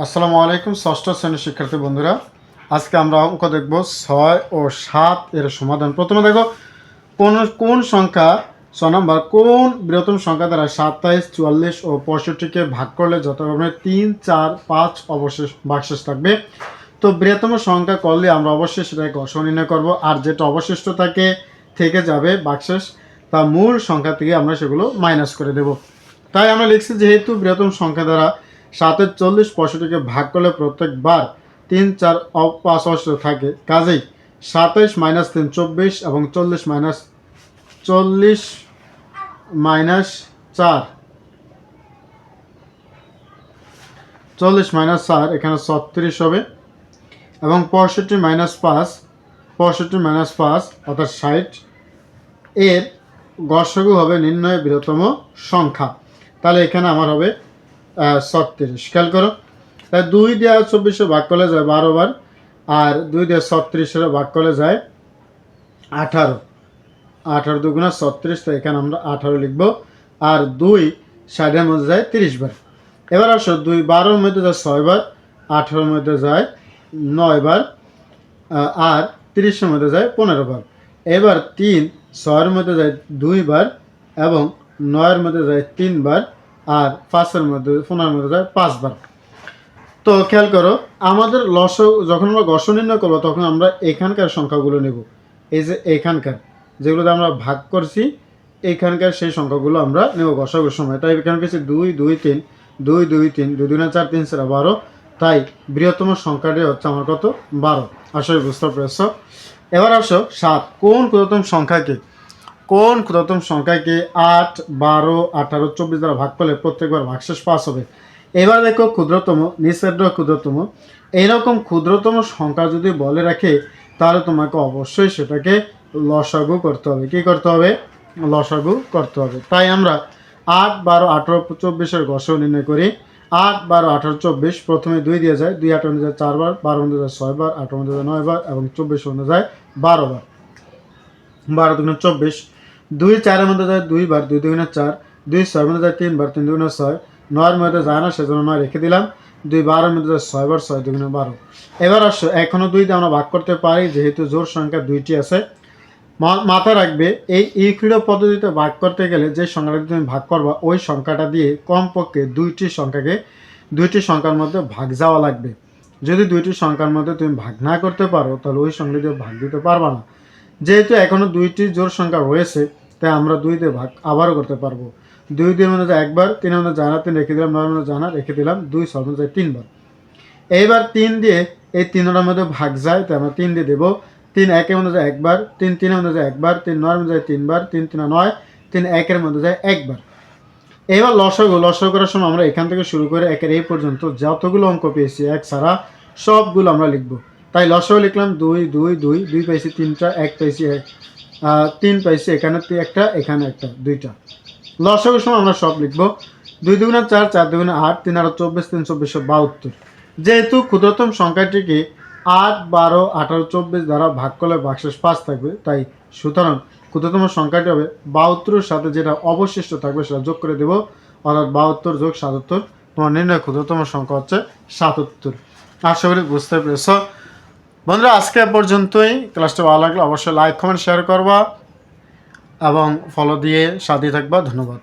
আসসালামু আলাইকুম ষষ্ঠ শ্রেণীর শিক্ষার্থী বন্ধুরা, আজকে আমরা অঙ্ক দেখব 6 ও 7 এর সমাধান। প্রথমে দেখো কোন সংখ্যা 6 নম্বর কোন বৃহত্তম সংখ্যা দ্বারা 27, 44 ও 65-কে ভাগ করলে যথাক্রমে 3, 4, 5 অবশেষ ভাগশেষ থাকবে। তো বৃহত্তম সংখ্যা করলে আমরা অবশ্যই সেটাকে গসা নির্ণয় করব, আর যেটা অবশিষ্ট থেকে যাবে ভাগশেষ তা মূল সংখ্যা থেকে আমরা সেগুলো মাইনাস করে দেব। তাই আমরা লিখছি যেহেতু বৃহত্তম সংখ্যা দ্বারা 7 40 65-কে ভাগ করলে প্রত্যেকবার 3, 4, 5 অবশিষ্ট থাকে, কাজেই 27 - 3 24 এবং 40 - 4 40 - 4 এখানে 36 হবে এবং 65 - 5 অর্থাৎ 60 এর গসাগু হবে নির্ণয় বৃহত্তম সংখ্যা। তাহলে এখানে আমার হবে 36। খেয়াল করো, তাই 2 দিয়ে 24 ভাগ করলে যায় 12 বার, আর 2 দিয়ে 36 ভাগ করলে যায় 18। 18 দুগুণা 36, তো এখানে আমরা 18 লিখব। আর 2 60-এর মধ্যে যায় 30 বার। এবার আসো 2 12-এর মধ্যে যায় 6 বার, 18-এর মধ্যে যায় 9 বার, আর 30-এর মধ্যে যায় 15 বার। এবার 3 6-এর মধ্যে যায় 2 বার এবং 9-এর মধ্যে যায় 3 বার, আর 5-এর মধ্যে 15-এর মধ্যে যায় 5 বার। তো খেয়াল করো, আমাদের যখন আমরা গসা নির্ণয় করবো তখন আমরা এখানকার সংখ্যাগুলো নেব। এই যে এখানকার যেগুলোতে আমরা ভাগ করছি, এইখানকার সেই সংখ্যাগুলো আমরা নেব গসাগুর সময়। তাই এখানে পেয়েছি 2 2 3 2 2 3 2 2 4 3 4 12। তাই বৃহত্তম সংখ্যাটি হচ্ছে আমার কত? 12। আসলে বুঝতে পেরেছ। এবার আসো 7 কোন ক্ষুদ্রতম সংখ্যাকে 8, 12, 18, 24 দ্বারা ভাগ করলে প্রত্যেকবার ভাগশেষ 5 হবে। এবার দেখো ক্ষুদ্রতম, নিচের ক্ষুদ্রতম, এইরকম ক্ষুদ্রতম সংখ্যা যদি বলে রাখে তাহলে তোমাকে অবশ্যই সেটাকে লসাগু করতে হবে। কি করতে হবে? লসাগু করতে হবে। তাই আমরা 8, 12, 18, 24-এর গসাগু নির্ণয় করি। 8, 12, 18, 24 প্রথমে 2 দিয়ে যায়, 2 8 মধ্যে যায় 4 বার, 12 মধ্যে যায় 6 বার, 18 মধ্যে যায় 9 বার এবং 24 মধ্যে যায় 12 বার। 12 দুগুণে 24, 2 4-এর মধ্যে যায় 2 বার, 2 দুগুণে 4, 2 6-এর মধ্যে যায় 3 বার, 3 দুগুণে 6, 9-এর মধ্যে যায় না সেজন্য 9 রেখে দিলাম, 2 12-এর মধ্যে যায় 6 বার, 6 দুগুণে 12। এবার আসো এখনও 2 দিয়ে আমরা ভাগ করতে পারি, যেহেতু জোড় সংখ্যা 2টি আছে। মাথায় রাখবে, এই ইউক্লিড পদ্ধতিতে ভাগ করতে গেলে যে সংখ্যাটা তুমি ভাগ করবা ওই সংখ্যাটা দিয়ে কমপক্ষে 2টি সংখ্যার মধ্যে ভাগ যাওয়া লাগবে। যদি 2টি সংখ্যার মধ্যে তুমি ভাগ না করতে পারো তাহলে ওই সংখ্যা দিয়ে ভাগ দিতে পারবা না। যেহেতু এখনও 2টি জোড় সংখ্যা রয়েছে তাই আমরা 2 দিয়ে ভাগ আবারও করতে পারবো। 2 দিয়ে মধ্যে যায় 1 বার, 3-এর মধ্যে যায় না 3 রেখে দিলাম, 9-এর মধ্যে যায় না রেখে দিলাম, 2 6-এর মধ্যে যায় 3 বার। এইবার 3 দিয়ে এই 3-এর মধ্যে ভাগ যায় তাই আমরা 3 দিয়ে দেবো। 3 1-এর মধ্যে যায় 1 বার, 3 3-এর মধ্যে যায় 1 বার, 3 9-এর মধ্যে যায় 3 বার, 3 3 9, 3 1-এর মধ্যে যায় 1 বার। এবার লসাগু করার সময় আমরা এখান থেকে শুরু করে 1-এর এই পর্যন্ত যতগুলো অঙ্ক পেয়েছি 1 ছাড়া সবগুলো আমরা লিখব। তাই লসাগু লিখলাম 2 2 2 2 পাইছি 3টা, 1 পাইছি 3 পাইছি, এখানে একটা, এখানে একটা, 2টা। লসাগুর সময় আমরা সব লিখব। 2 দুগুণে 4, 4 দুগুণে 8, 3 আর 24, 3 24 72। যেহেতু ক্ষুদ্রতম সংখ্যাটিকে 8, 12, 18, 24 দ্বারা ভাগ করলে ভাগশেষ 5 থাকবে, তাই সুতরাং ক্ষুদ্রতম সংখ্যাটি হবে 72-এর সাথে যেটা অবশিষ্ট থাকবে সেটা যোগ করে দেব, অর্থাৎ 72 যোগ 77। তোমার নির্ণয় ক্ষুদ্রতম সংখ্যা হচ্ছে 77। আশা করি বুঝতে পেরেছ। বন্ধুরা, আজকে পর্যন্তই। ক্লাসটা ভালো লাগলে অবশ্যই লাইক, কমেন্ট, শেয়ার করবা এবং ফলো দিয়ে সাথে থাকবা। ধন্যবাদ।